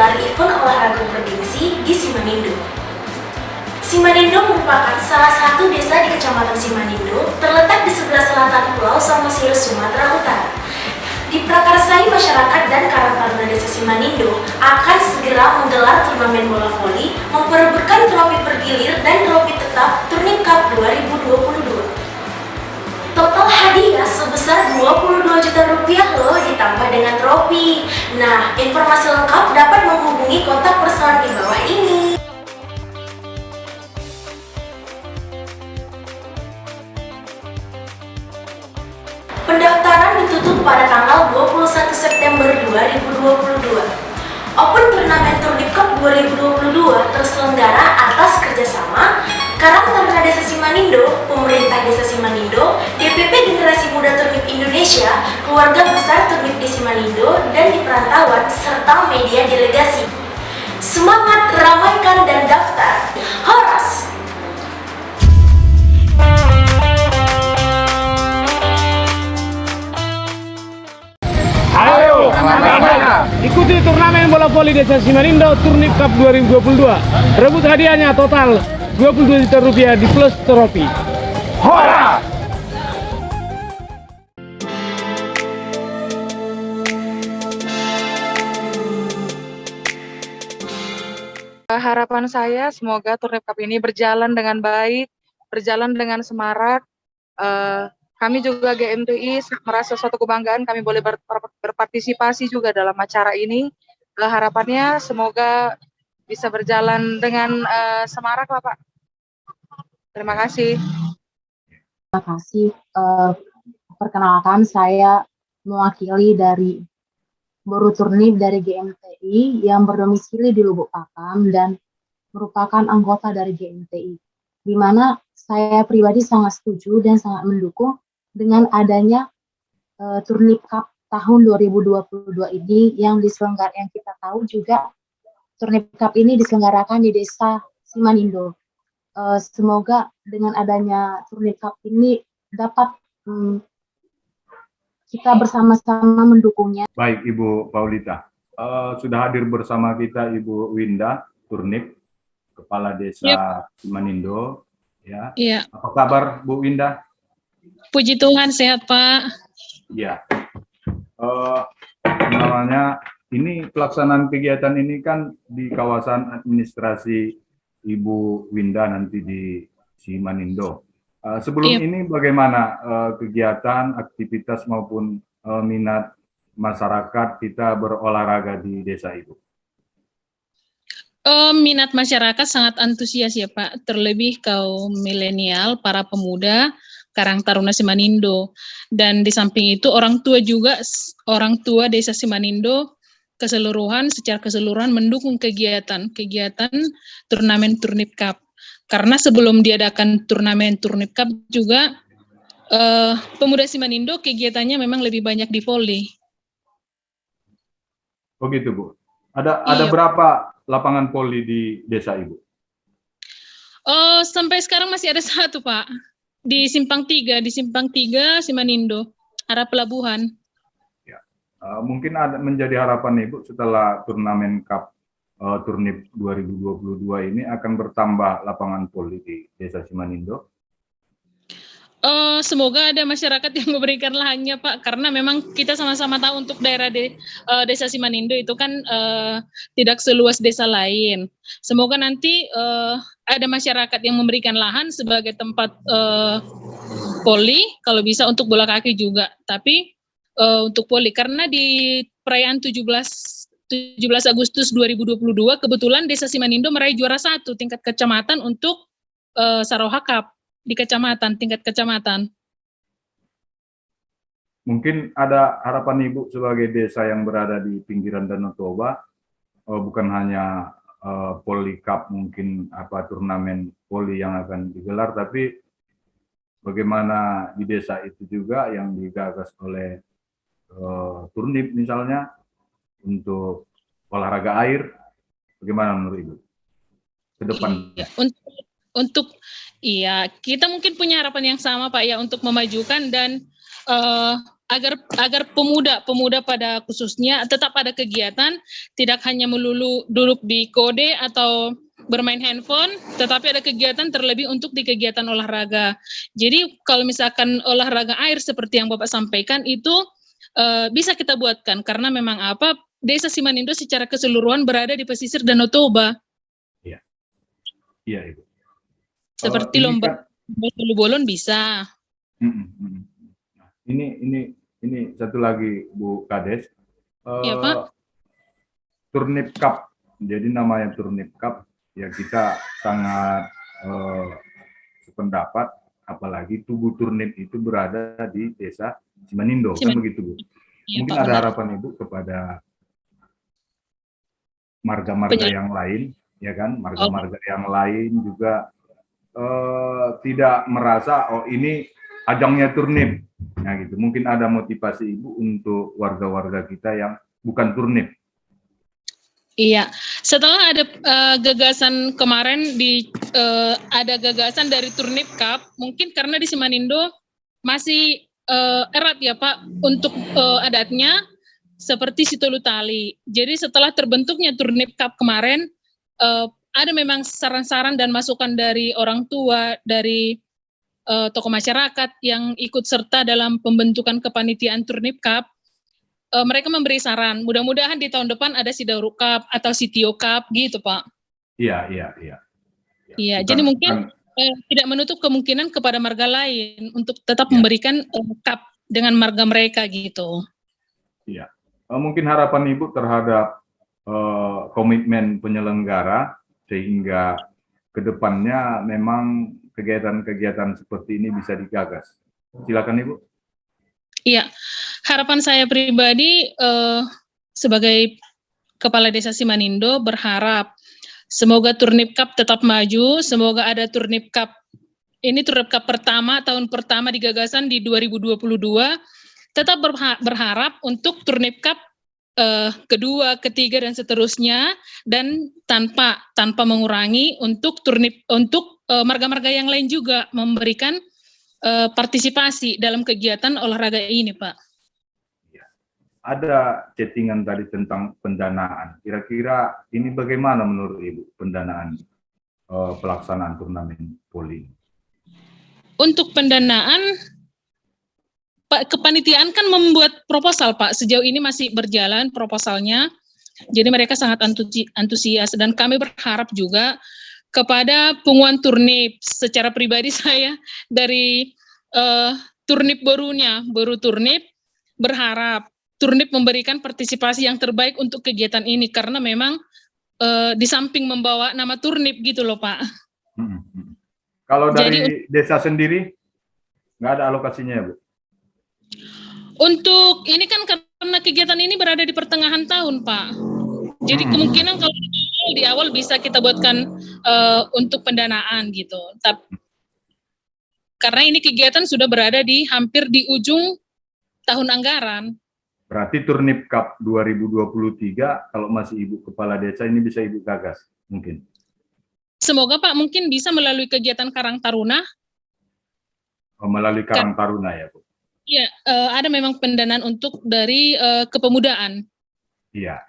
menggelar event olahraga bergengsi di Simanindo. Simanindo merupakan salah satu desa di Kecamatan Simanindo, terletak di sebelah selatan Pulau Samosir, Sumatera Utara. Diprakarsai masyarakat dan Karang Taruna Desa Simanindo akan segera menggelar turnamen bola voli, memperebutkan trofi bergilir dan trofi tetap Turnip Cup 2022. Total hadiah sebesar 22 juta rupiah loh, ditambah dengan trofi. Nah, informasi lengkap dapat menghubungi kontak personal di bawah ini. Pendaftaran ditutup pada tanggal 21 September 2022. Open Turnamen Turnip Cup 2022 terselenggara atas kerjasama Karang Taruna Desa Simanindo, Pemerintah Desa Simanindo, DPP Generasi Muda Turnip Indonesia, Keluarga Besar Turnip di Simanindo, dan di perantauan, serta media delegasi. Semangat, ramaikan, dan daftar! Horas! Ayo, ikuti turnamen bola voli Desa Simanindo Turnip Cup 2022. Rebut hadiahnya total 22 juta rupiah di plus trofi. Hora! Harapan saya semoga Turnip Cup ini berjalan dengan baik, berjalan dengan semarak. Kami juga GMTI merasa suatu kebanggaan kami boleh berpartisipasi juga dalam acara ini. Harapannya semoga bisa berjalan dengan semarak lah Pak. Terima kasih. Terima kasih. Perkenalkan, saya mewakili dari Boru Turnip dari GMTI yang berdomisili di Lubuk Pakam dan merupakan anggota dari GMTI, di mana saya pribadi sangat setuju dan sangat mendukung dengan adanya Turnip Cup tahun 2022 ini yang kita tahu juga Turnip Cup ini diselenggarakan di Desa Simanindo. Semoga dengan adanya Turnip Cup ini dapat kita bersama-sama mendukungnya. Baik, Ibu Paulita. Sudah hadir bersama kita Ibu Winda Turnip, Kepala Desa Simanindo. Ya. Iya. Apa kabar, Bu Winda? Puji Tuhan, sehat Pak. Ya. Namanya ini pelaksanaan kegiatan ini kan di kawasan administrasi Ibu Winda nanti di Simanindo. Sebelum ini bagaimana kegiatan, aktivitas maupun minat masyarakat kita berolahraga di desa Ibu? Minat masyarakat sangat antusias ya Pak, terlebih kaum milenial, para pemuda Karang Taruna Simanindo. Dan di samping itu orang tua Desa Simanindo secara keseluruhan mendukung kegiatan turnamen Turnip Cup. Karena sebelum diadakan turnamen Turnip Cup juga pemuda Simanindo kegiatannya memang lebih banyak di voli. Oh gitu Bu. Ada berapa lapangan voli di desa Ibu? Sampai sekarang masih ada satu Pak. Di Simpang 3 Simanindo, arah pelabuhan. Ya. Mungkin ada menjadi harapan Ibu setelah turnamen Cup Turnip 2022 ini akan bertambah lapangan voli di Desa Simanindo. Semoga ada masyarakat yang memberikan lahannya Pak, karena memang kita sama-sama tahu untuk daerah Desa Simanindo itu kan tidak seluas desa lain. Semoga nanti ada masyarakat yang memberikan lahan sebagai tempat voli, kalau bisa untuk bola kaki juga. Tapi untuk voli, karena di perayaan 17 Agustus 2022 kebetulan Desa Simanindo meraih juara 1 tingkat kecamatan untuk Saroha Cup di tingkat kecamatan. Mungkin ada harapan Ibu sebagai desa yang berada di pinggiran Danau Toba, bukan hanya Poli Cup, mungkin turnamen voli yang akan digelar, tapi bagaimana di desa itu juga yang digagas oleh Turnip misalnya untuk olahraga air, bagaimana menurut Ibu ke depan? Kita mungkin punya harapan yang sama Pak ya, untuk memajukan dan agar pemuda pada khususnya tetap ada kegiatan, tidak hanya melulu duduk di kode atau bermain handphone, tetapi ada kegiatan terlebih untuk di kegiatan olahraga. Jadi kalau misalkan olahraga air seperti yang Bapak sampaikan itu bisa kita buatkan, karena memang Desa Simanindo secara keseluruhan berada di pesisir Danau Toba. Iya, iya Ibu. Seperti Ini lomba bolon bisa. Ini satu lagi Bu Kades. Iya, Pak. Turnip Cup. Jadi namanya Turnip Cup. Ya kita sangat sependapat, apalagi tugu turnip itu berada di Desa Simanindo, kan begitu Bu. Iya, Mungkin Pak, ada benar. harapan Ibu kepada marga-marga yang lain, ya kan? Marga-marga yang lain juga tidak merasa ini ajangnya turnip. Nah gitu. Mungkin ada motivasi Ibu untuk warga-warga kita yang bukan turnip. Iya, setelah ada gagasan kemarin ada gagasan dari Turnip Cup, mungkin karena di Simanindo masih erat ya Pak untuk adatnya seperti Situlutali. Jadi setelah terbentuknya Turnip Cup kemarin, ada memang saran-saran dan masukan dari orang tua, dari tokoh masyarakat yang ikut serta dalam pembentukan kepanitiaan Turnip Cup. Mereka memberi saran, mudah-mudahan di tahun depan ada Sidauru Cup atau Sitio Cup gitu Pak. Iya. Iya, jadi mungkin tidak menutup kemungkinan kepada marga lain untuk tetap memberikan cup dengan marga mereka gitu. Iya, mungkin harapan Ibu terhadap komitmen penyelenggara sehingga kedepannya memang kegiatan-kegiatan seperti ini bisa digagas. Silakan Ibu. Iya, harapan saya pribadi sebagai Kepala Desa Simanindo berharap semoga Turnip Cup tetap maju, semoga ada Turnip Cup. Ini Turnip Cup pertama, tahun pertama di gagasan di 2022. Tetap berharap untuk Turnip Cup kedua, ketiga dan seterusnya, dan tanpa mengurangi untuk marga-marga yang lain juga memberikan partisipasi dalam kegiatan olahraga ini, Pak. Ya. Ada chattingan tadi tentang pendanaan. Kira-kira ini bagaimana menurut Ibu pendanaan pelaksanaan turnamen poli? Untuk pendanaan, Pak, kepanitiaan kan membuat proposal, Pak. Sejauh ini masih berjalan proposalnya. Jadi mereka sangat antusias dan kami berharap juga kepada penguan turnip. Secara pribadi saya dari turnip baru turnip berharap turnip memberikan partisipasi yang terbaik untuk kegiatan ini karena memang di samping membawa nama turnip gitu loh Pak. Kalau dari desa sendiri nggak ada alokasinya ya Bu? Untuk ini kan karena kegiatan ini berada di pertengahan tahun Pak. Jadi kemungkinan kalau di awal bisa kita buatkan untuk pendanaan gitu. Karena ini kegiatan sudah berada di hampir di ujung tahun anggaran. Berarti Turnip Cup 2023 kalau masih Ibu Kepala Desa ini bisa Ibu gagas mungkin. Semoga Pak mungkin bisa melalui kegiatan Karang Taruna. Melalui Karang Taruna ya Bu? Iya, ada memang pendanaan untuk dari kepemudaan. Iya.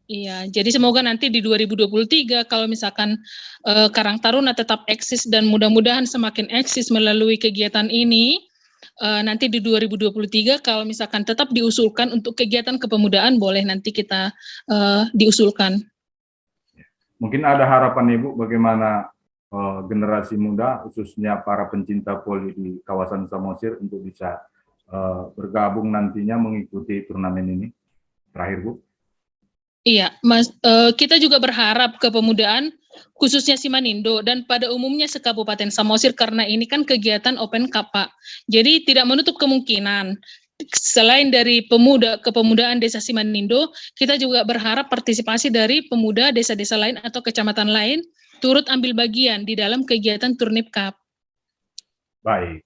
Iya, jadi semoga nanti di 2023 kalau misalkan Karang Taruna tetap eksis dan mudah-mudahan semakin eksis melalui kegiatan ini, nanti di 2023 kalau misalkan tetap diusulkan untuk kegiatan kepemudaan boleh nanti kita diusulkan. Mungkin ada harapan Ibu bagaimana generasi muda khususnya para pencinta voli di kawasan Samosir untuk bisa bergabung nantinya mengikuti turnamen ini. Terakhir Bu. Iya, Mas, kita juga berharap kepemudaan khususnya Simanindo dan pada umumnya se-Kabupaten Samosir karena ini kan kegiatan Open Cup, Pak. Jadi tidak menutup kemungkinan selain dari kepemudaan Desa Simanindo, kita juga berharap partisipasi dari pemuda desa-desa lain atau kecamatan lain turut ambil bagian di dalam kegiatan Turnip Cup. Baik.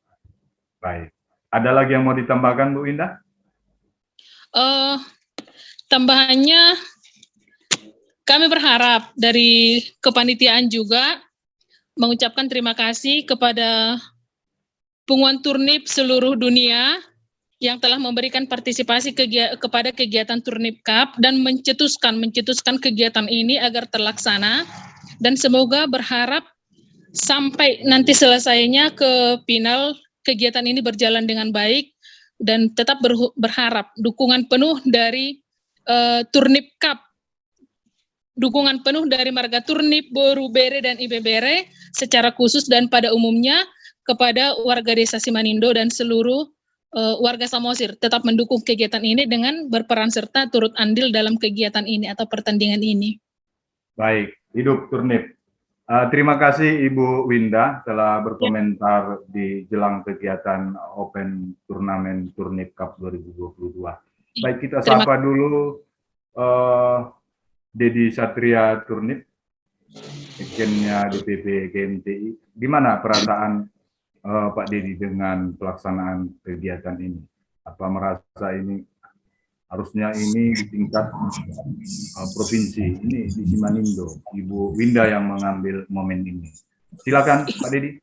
Ada lagi yang mau ditambahkan Bu Indah? Tambahannya kami berharap dari kepanitiaan juga mengucapkan terima kasih kepada penguan turnip seluruh dunia yang telah memberikan partisipasi kepada kegiatan Turnip Cup dan mencetuskan kegiatan ini agar terlaksana, dan semoga berharap sampai nanti selesainya ke final kegiatan ini berjalan dengan baik, dan tetap berharap dukungan penuh dari Turnip Cup, dukungan penuh dari Marga Turnip, Boru Bere, dan Ibe Bere secara khusus dan pada umumnya kepada warga Desa Simanindo dan seluruh warga Samosir tetap mendukung kegiatan ini dengan berperan serta turut andil dalam kegiatan ini atau pertandingan ini. Baik, hidup Turnip. Terima kasih Ibu Winda telah berkomentar di jelang kegiatan Open Turnamen Turnip Cup 2022. Baik, kita sapa dulu Dedi Satria Turnip, Sekjennya DPP GMTI. Gimana perasaan Pak Dedi dengan pelaksanaan kegiatan ini? Apa merasa ini harusnya ini di tingkat provinsi, ini di Simanindo, Ibu Winda yang mengambil momen ini. Silakan Pak Dedi.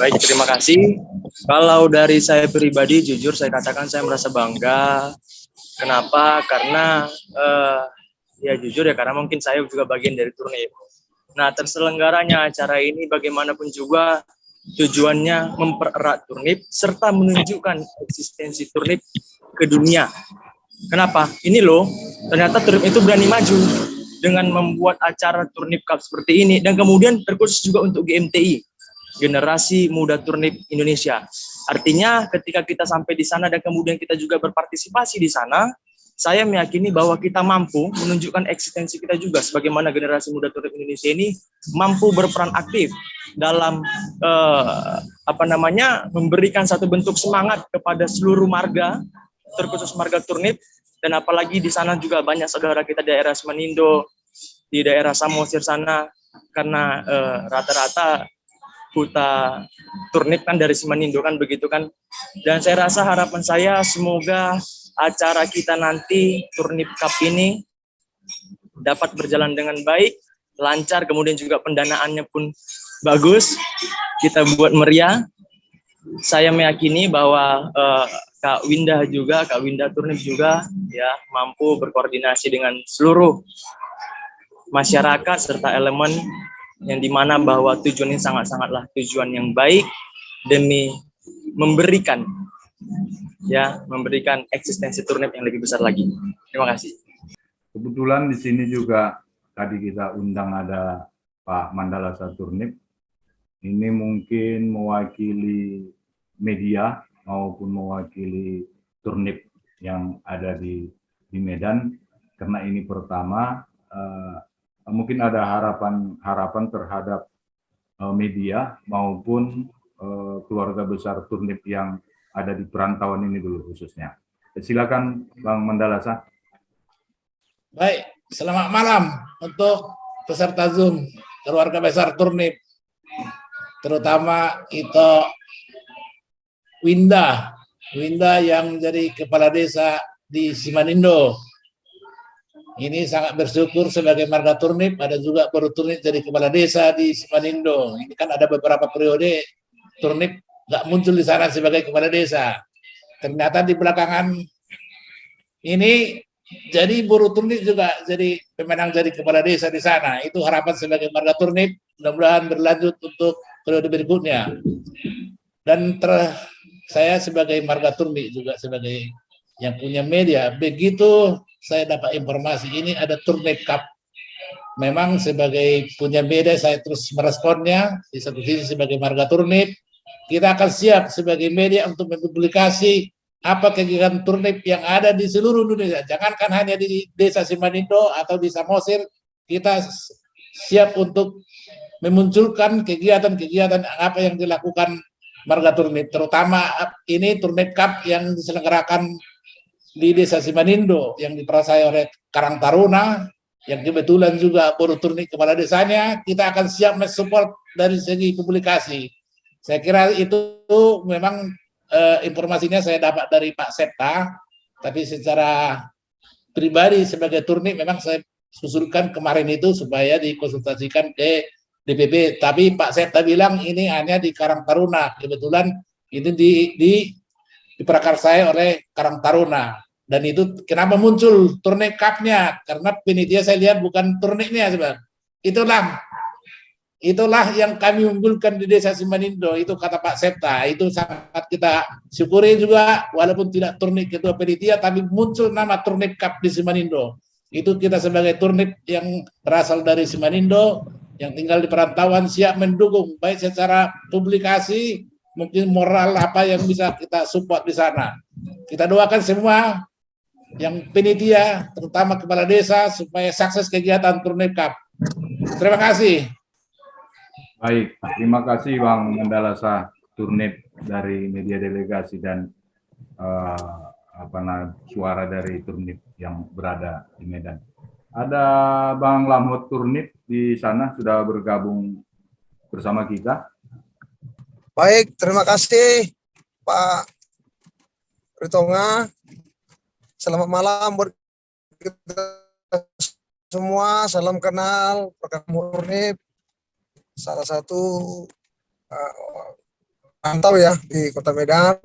Baik, terima kasih. Kalau dari saya pribadi, jujur saya katakan saya merasa bangga. Kenapa? Karena ya jujur ya, karena mungkin saya juga bagian dari Turnip. Nah, terselenggaranya acara ini bagaimanapun juga tujuannya mempererat Turnip serta menunjukkan eksistensi Turnip ke dunia. Kenapa? Ini loh, ternyata Turnip itu berani maju dengan membuat acara Turnip Cup seperti ini, dan kemudian terkhusus juga untuk GMTI, Generasi Muda Turnip Indonesia. Artinya ketika kita sampai di sana dan kemudian kita juga berpartisipasi di sana, saya meyakini bahwa kita mampu menunjukkan eksistensi kita juga sebagaimana Generasi Muda Turnip Indonesia ini mampu berperan aktif dalam memberikan satu bentuk semangat kepada seluruh marga, terkhusus marga Turnip, dan apalagi di sana juga banyak saudara kita di daerah Simanindo, di daerah Samosir sana, karena rata-rata Huta Turnip kan dari Simanindo kan, begitu kan. Dan saya rasa harapan saya semoga acara kita nanti Turnip Cup ini dapat berjalan dengan baik, lancar, kemudian juga pendanaannya pun bagus, kita buat meriah. Saya meyakini bahwa Kak Winda Turnip juga ya mampu berkoordinasi dengan seluruh masyarakat serta elemen, yang dimana bahwa tujuan ini sangatlah tujuan yang baik demi memberikan eksistensi Turnip yang lebih besar lagi. Terima kasih. Kebetulan di sini juga tadi kita undang ada Pak Mandala Turnip. Ini mungkin mewakili media maupun mewakili Turnip yang ada di Medan, karena ini pertama. Mungkin ada harapan terhadap media maupun keluarga besar Turnip yang ada di perantauan ini dulu khususnya. Silakan Bang Mandalasa. Baik, selamat malam untuk peserta Zoom keluarga besar Turnip, terutama itu Winda yang menjadi kepala desa di Simanindo. Ini sangat bersyukur sebagai marga Turnip, ada juga Boru Turnip jadi kepala desa di Simanindo. Ini kan ada beberapa periode Turnip nggak muncul di sana sebagai kepala desa. Ternyata di belakangan ini jadi Boru Turnip juga jadi pemenang jadi kepala desa di sana. Itu harapan sebagai marga Turnip, mudah-mudahan berlanjut untuk periode berikutnya. Dan saya sebagai marga Turnip juga sebagai yang punya media, begitu saya dapat informasi ini ada Turnip Cup. Memang sebagai punya media saya terus meresponnya, di satu sisi sebagai marga Turnip, kita akan siap sebagai media untuk mempublikasi apa kegiatan Turnip yang ada di seluruh Indonesia. Jangankan hanya di desa Simanindo atau di Samosir, kita siap untuk memunculkan kegiatan-kegiatan apa yang dilakukan marga Turnip, terutama ini Turnip Cup yang diselenggarakan di desa Simanindo yang diperasai oleh Karang Taruna, yang kebetulan juga Boru Turnip kepala desanya. Kita akan siap mensupport dari segi publikasi. Saya kira itu memang informasinya saya dapat dari Pak Septa, tapi secara pribadi sebagai Turnip memang saya usulkan kemarin itu supaya dikonsultasikan ke DPP, tapi Pak Septa bilang ini hanya di Karang Taruna. Kebetulan ini di diprakarsai oleh Karang Taruna. Dan itu kenapa muncul Turnip Cup-nya? Karena panitia saya lihat bukan turnipnya sebenarnya. Itulah yang kami unggulkan di Desa Simanindo, itu kata Pak Septa. Itu sangat kita syukuri juga, walaupun tidak turnip ketua panitia, tapi muncul nama Turnip Cup di Simanindo. Itu kita sebagai turnip yang berasal dari Simanindo, yang tinggal di perantauan, siap mendukung, baik secara publikasi, mungkin moral apa yang bisa kita support di sana. Kita doakan semua yang panitia, terutama kepala desa, supaya sukses kegiatan Turnip Cup. Terima kasih. Baik, terima kasih Bang Mandalasa Turnip dari media delegasi dan suara dari Turnip yang berada di Medan. Ada Bang Lamhot Turnip di sana sudah bergabung bersama kita. Baik, terima kasih Pak Ritonga. Selamat malam buat kita semua. Salam kenal, perkenalkan Turnip. Salah satu pantau ya di Kota Medan.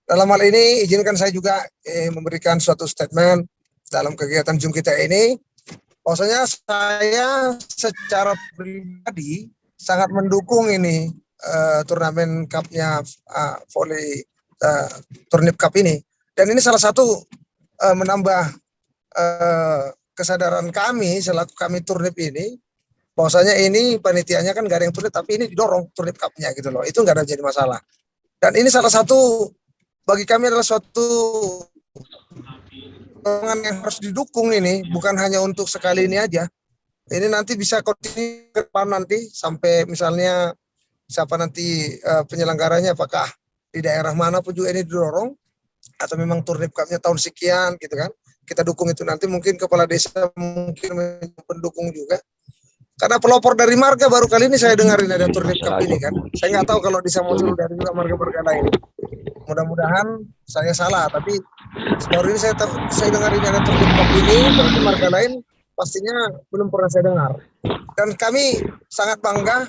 Dalam hal ini izinkan saya juga memberikan suatu statement dalam kegiatan Zoom kita ini. Bahwasanya saya secara pribadi sangat mendukung ini turnamen cupnya volley Turnip Cup ini. Dan ini salah satu menambah kesadaran kami selaku kami Turnip ini, bahwasanya ini panitianya kan gak ada yang turnip, tapi ini didorong Turnip Cup-nya gitu loh. Itu nggak ada jadi masalah. Dan ini salah satu bagi kami adalah suatu yang harus didukung ini, bukan hanya untuk sekali ini aja. Ini nanti bisa kontinu ke depan nanti sampai misalnya siapa nanti penyelenggaranya, apakah di daerah mana pun juga ini didorong atau memang Turnip Cup-nya tahun sekian gitu kan. Kita dukung itu nanti, mungkin kepala desa mungkin pendukung juga. Karena pelopor dari marga baru kali ini saya dengarin ada Turnip Cup ini kan. Saya nggak tahu kalau di Samosir dari juga marga-marga lain. Mudah-mudahan saya salah, tapi sejauh ini saya dengar ini ada Turnip Cup ini, berarti marga lain pastinya belum pernah saya dengar. Dan kami sangat bangga,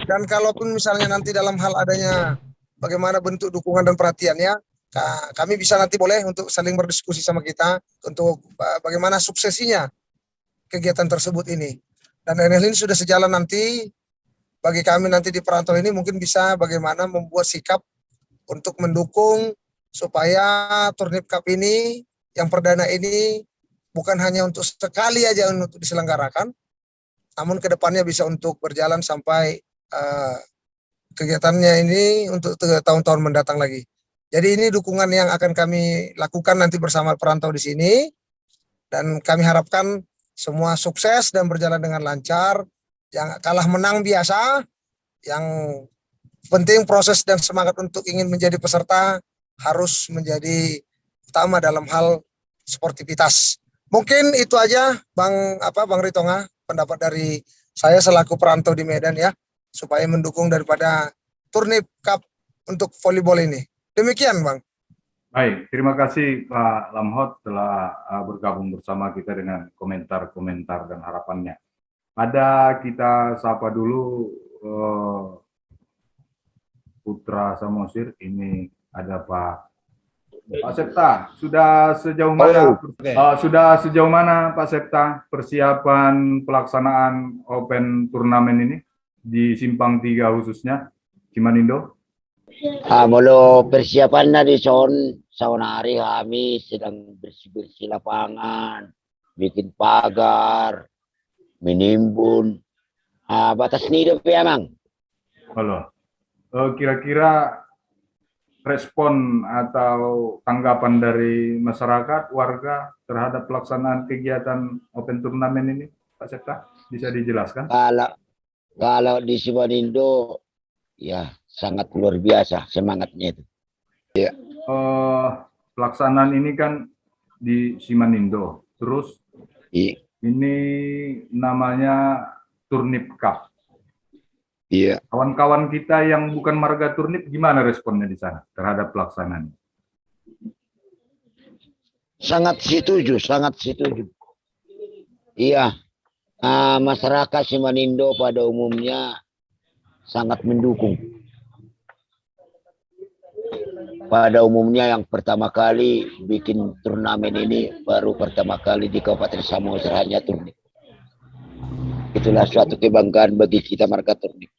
dan kalaupun misalnya nanti dalam hal adanya bagaimana bentuk dukungan dan perhatiannya, kami bisa nanti boleh untuk saling berdiskusi sama kita untuk bagaimana suksesinya kegiatan tersebut ini. Dan ini sudah sejalan nanti bagi kami nanti di perantau ini mungkin bisa bagaimana membuat sikap untuk mendukung supaya Turnip Cup ini yang perdana ini bukan hanya untuk sekali aja untuk diselenggarakan, namun kedepannya bisa untuk berjalan sampai kegiatannya ini untuk tahun-tahun mendatang lagi. Jadi ini dukungan yang akan kami lakukan nanti bersama perantau di sini, dan kami harapkan semua sukses dan berjalan dengan lancar. Yang kalah menang biasa, yang penting proses dan semangat untuk ingin menjadi peserta harus menjadi utama dalam hal sportivitas. Mungkin itu aja Bang Ritonga, pendapat dari saya selaku perantau di Medan ya, supaya mendukung daripada Turnip Cup untuk volleyball ini. Demikian Bang. Baik, terima kasih Pak Lamhot telah bergabung bersama kita dengan komentar-komentar dan harapannya. Ada kita sapa dulu Putra Samosir, ini ada Pak Septa. Sudah sejauh mana Pak Septa persiapan pelaksanaan Open Turnamen ini di Simpang 3 khususnya Simanindo? Mulu persiapannya di sauna hari kami sedang bersih-bersih lapangan, bikin pagar, menimbun, batas nido ya Mang. Halo, kira-kira respon atau tanggapan dari masyarakat, warga terhadap pelaksanaan kegiatan Open Turnamen ini, Pak Septa, bisa dijelaskan? Kalau di Simanindo, ya sangat luar biasa semangatnya itu. Ya. Pelaksanaan ini kan di Simanindo, terus ini namanya Turnip Cup. Iya. Kawan-kawan kita yang bukan marga Turnip, gimana responnya di sana terhadap pelaksanaan? Sangat setuju. Iya, masyarakat Simanindo pada umumnya sangat mendukung. pada umumnya yang pertama kali bikin turnamen ini baru pertama kali di Kabupaten Samosir hanya Turnip. Itulah suatu kebanggaan bagi kita marga Turnip.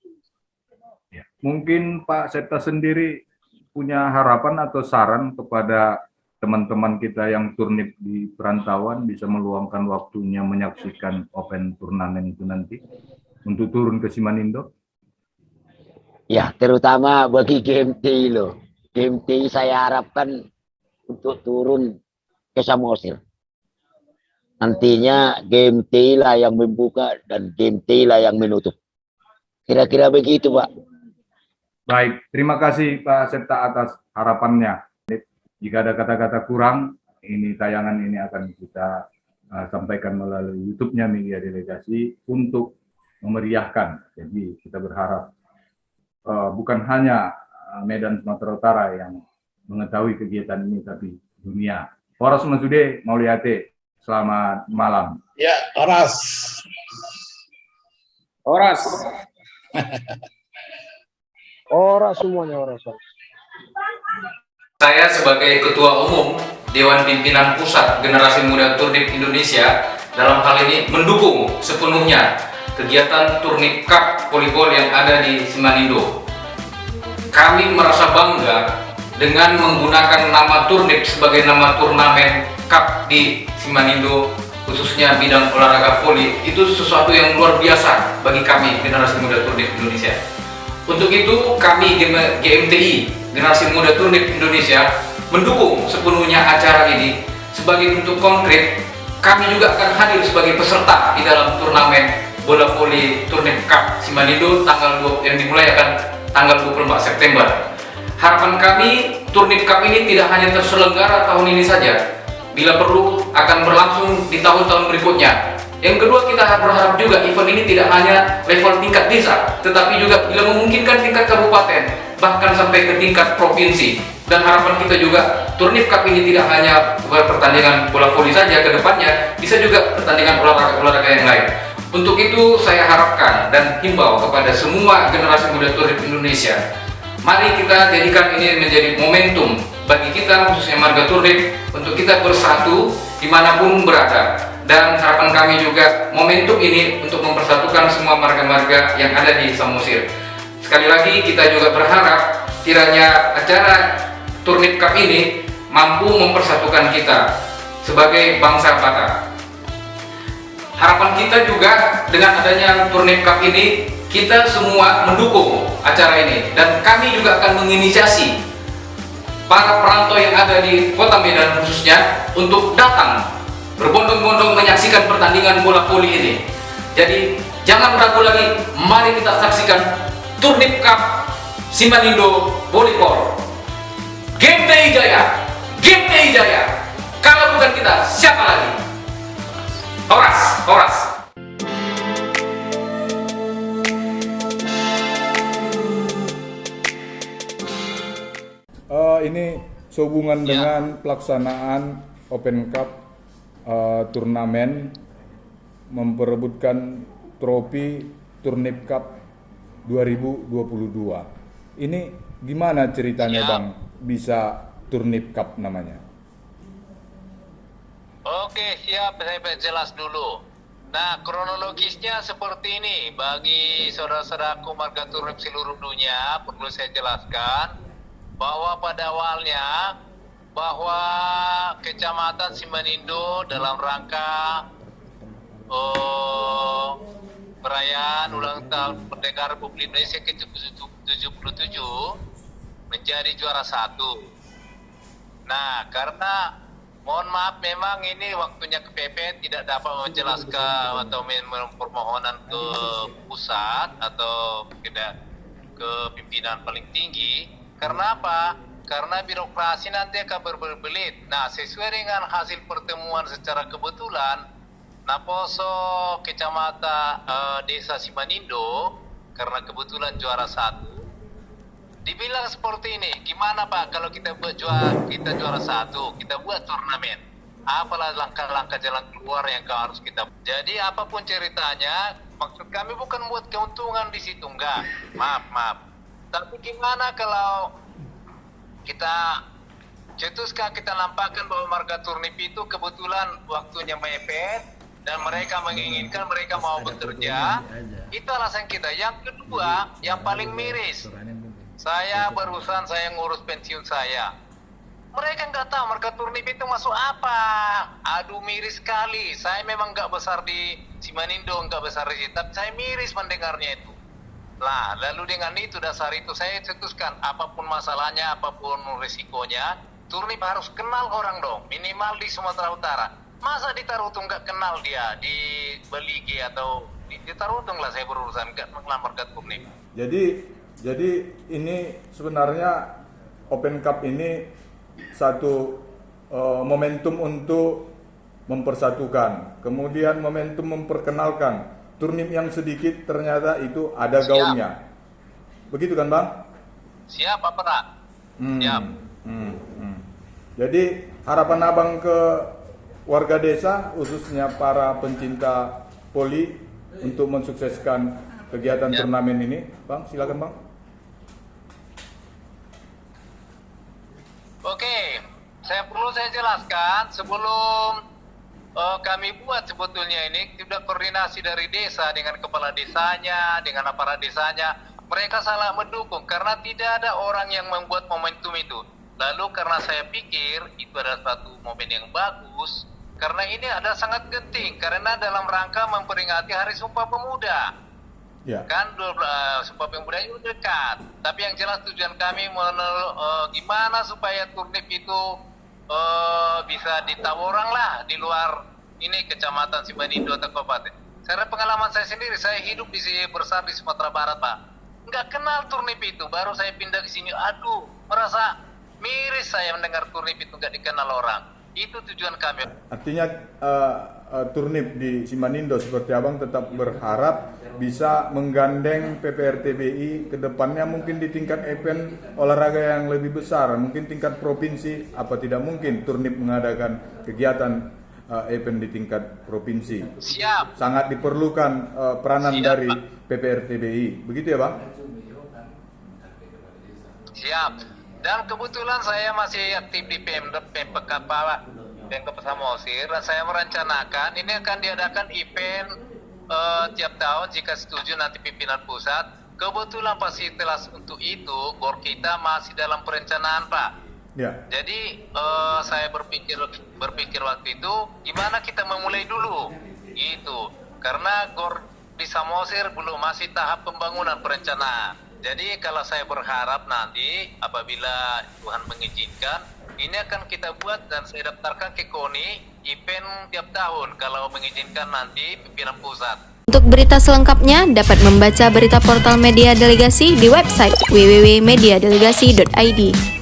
Ya. Mungkin Pak Septa sendiri punya harapan atau saran kepada teman-teman kita yang turnip di perantauan bisa meluangkan waktunya menyaksikan open turnamen itu nanti untuk turun ke Simanindo? Ya, terutama bagi GMTI loh. GMTI saya harapkan untuk turun ke Samosir. Nantinya GMTI lah yang membuka dan GMTI lah yang menutup. Kira-kira begitu, Pak. Baik, terima kasih Pak Septa atas harapannya. Jika ada kata-kata kurang, ini tayangan ini akan kita sampaikan melalui YouTube-nya Media Delegasi untuk memeriahkan. Jadi kita berharap bukan hanya Medan Sumatera Utara yang mengetahui kegiatan ini, tapi dunia. Horas Masude Mauliate, selamat malam. Ya, Horas. Horas. Horas semuanya, horas. Saya sebagai Ketua Umum Dewan Pimpinan Pusat Generasi Muda Turnip Indonesia dalam hal ini mendukung sepenuhnya kegiatan Turnip Cup volleyball yang ada di Simanindo. Kami merasa bangga dengan menggunakan nama Turnip sebagai nama turnamen Cup di Simanindo, khususnya bidang olahraga voli. Itu sesuatu yang luar biasa bagi kami Generasi Muda Turnip Indonesia. Untuk itu kami GMTI Generasi Muda Turnip Indonesia mendukung sepenuhnya acara ini. Sebagai bentuk konkret, kami juga akan hadir sebagai peserta di dalam turnamen bola voli Turnip Cup Simanindo yang dimulai akan tanggal 24 September. Harapan kami, Turnip Cup ini tidak hanya terselenggara tahun ini saja, bila perlu akan berlangsung di tahun-tahun berikutnya. Yang kedua, kita berharap juga event ini tidak hanya level tingkat desa, tetapi juga bila memungkinkan tingkat kabupaten, bahkan sampai ke tingkat provinsi. Dan harapan kita juga Turnip Cup ini tidak hanya pertandingan bola voli saja, ke depannya bisa juga pertandingan olahraga yang lain. Untuk itu saya harapkan dan himbau kepada semua generasi muda Turnip Indonesia, mari kita jadikan ini menjadi momentum bagi kita, khususnya marga Turnip, untuk kita bersatu dimanapun berada. Dan harapan kami juga momentum ini untuk mempersatukan semua marga-marga yang ada di Samosir. Sekali lagi kita juga berharap kiranya acara Turnip Cup ini mampu mempersatukan kita sebagai bangsa Batak. Harapan kita juga dengan adanya Turnip Cup ini, kita semua mendukung acara ini, dan kami juga akan menginisiasi para perantau yang ada di Kota Medan khususnya untuk datang berbondong-bondong menyaksikan pertandingan bola voli ini. Jadi jangan ragu lagi, mari kita saksikan Turnip Cup Simanindo Volleyball. GMTI Jaya, GMTI Jaya. Kalau bukan kita, siapa lagi? Horas, Horas. Ini sehubungan dengan pelaksanaan Open Cup turnamen memperebutkan trofi Turnip Cup 2022. Ini gimana ceritanya Bang bisa Turnip Cup namanya? Oke, siap, saya jelas dulu. Nah, kronologisnya seperti ini. Bagi saudara-saudaraku marga Turnip seluruh dunia, perlu saya jelaskan bahwa pada awalnya bahwa Kecamatan Simanindo dalam rangka perayaan ulang tahun Kemerdekaan Republik Indonesia ke-77 menjadi juara 1. Nah, karena mohon maaf memang ini waktunya kepepet, tidak dapat menjelaskan atau permohonan ke pusat atau ke pimpinan paling tinggi. Karena apa? Karena birokrasi nanti akan berbelit. Nah, sesuai dengan hasil pertemuan secara kebetulan, Naposo Kecamatan Desa Simanindo, karena kebetulan juara 1, dibilang seperti ini, gimana Pak kalau kita juara 1, kita buat turnamen, apalah langkah-langkah jalan keluar yang harus kita. Jadi apapun ceritanya, maksud kami bukan buat keuntungan di situ, enggak, maaf. Tapi gimana kalau kita cetuskan, kita nampakkan bahwa marga Turnip itu kebetulan waktunya mepet dan mereka menginginkan, mereka mau bekerja. Itu alasan kita. Yang kedua, yang paling miris, saya barusan saya ngurus pensiun saya. Mereka nggak tahu marga Turnip itu masuk apa. Aduh, miris sekali. Saya memang nggak besar di Simanindo, nggak besar di sini, tapi saya miris mendengarnya itu. Nah, lalu dengan itu, dasar itu saya cetuskan, apapun masalahnya, apapun risikonya, Turnip harus kenal orang dong, minimal di Sumatera Utara. Masa di Tarutung nggak kenal dia, di Beligi atau di Tarutung lah saya berurusan, nggak mengenal marga Turnip. Jadi ini sebenarnya Open Cup ini satu momentum untuk mempersatukan, kemudian momentum memperkenalkan. Turnip yang sedikit ternyata itu ada gaungnya. Begitu kan, Bang? Siap, Pak Pra. Siap. Jadi harapan Abang ke warga desa, khususnya para pencinta voli, untuk mensukseskan kegiatan turnamen ini. Bang, silakan, Bang. Oke, saya jelaskan sebelum kami buat sebetulnya ini sudah koordinasi dari desa dengan kepala desanya, dengan aparat desanya. Mereka sangat mendukung karena tidak ada orang yang membuat momentum itu. Lalu karena saya pikir itu adalah satu momen yang bagus, karena ini ada sangat penting karena dalam rangka memperingati Hari Sumpah Pemuda. Ya. Kan Sumpah Pemuda itu dekat. Tapi yang jelas tujuan kami gimana supaya Turnip itu bisa ditahu orang lah di luar ini kecamatan Simanindo atau kabupaten. Karena pengalaman saya sendiri, saya hidup besar di Sumatera Barat, Pak. Nggak kenal Turnip itu, baru saya pindah ke sini. Aduh, merasa miris saya mendengar Turnip itu nggak dikenal orang. Itu tujuan kami. Artinya Turnip di Simanindo seperti Abang tetap berharap bisa menggandeng PPRTBI ke depannya, mungkin di tingkat event olahraga yang lebih besar, mungkin tingkat provinsi. Apa tidak mungkin Turnip mengadakan kegiatan event di tingkat provinsi? Siap. Sangat diperlukan peranan dari PPRTBI. Begitu ya, Bang? Siap. Dan kebetulan saya masih aktif di Pemkab Samosir, dan saya merencanakan ini akan diadakan event tiap tahun jika setuju nanti pimpinan pusat. Kebetulan fasilitas untuk itu GOR kita masih dalam perencanaan, Pak. Ya. Jadi saya berpikir waktu itu gimana kita memulai dulu gitu, karena GOR di Samosir belum, masih tahap pembangunan perencanaan. Jadi kalau saya berharap nanti apabila Tuhan mengizinkan, ini akan kita buat dan saya daftarkan ke KONI event tiap tahun kalau mengizinkan nanti pimpinan pusat. Untuk berita selengkapnya dapat membaca berita portal Media Delegasi di website www.mediadelegasi.id.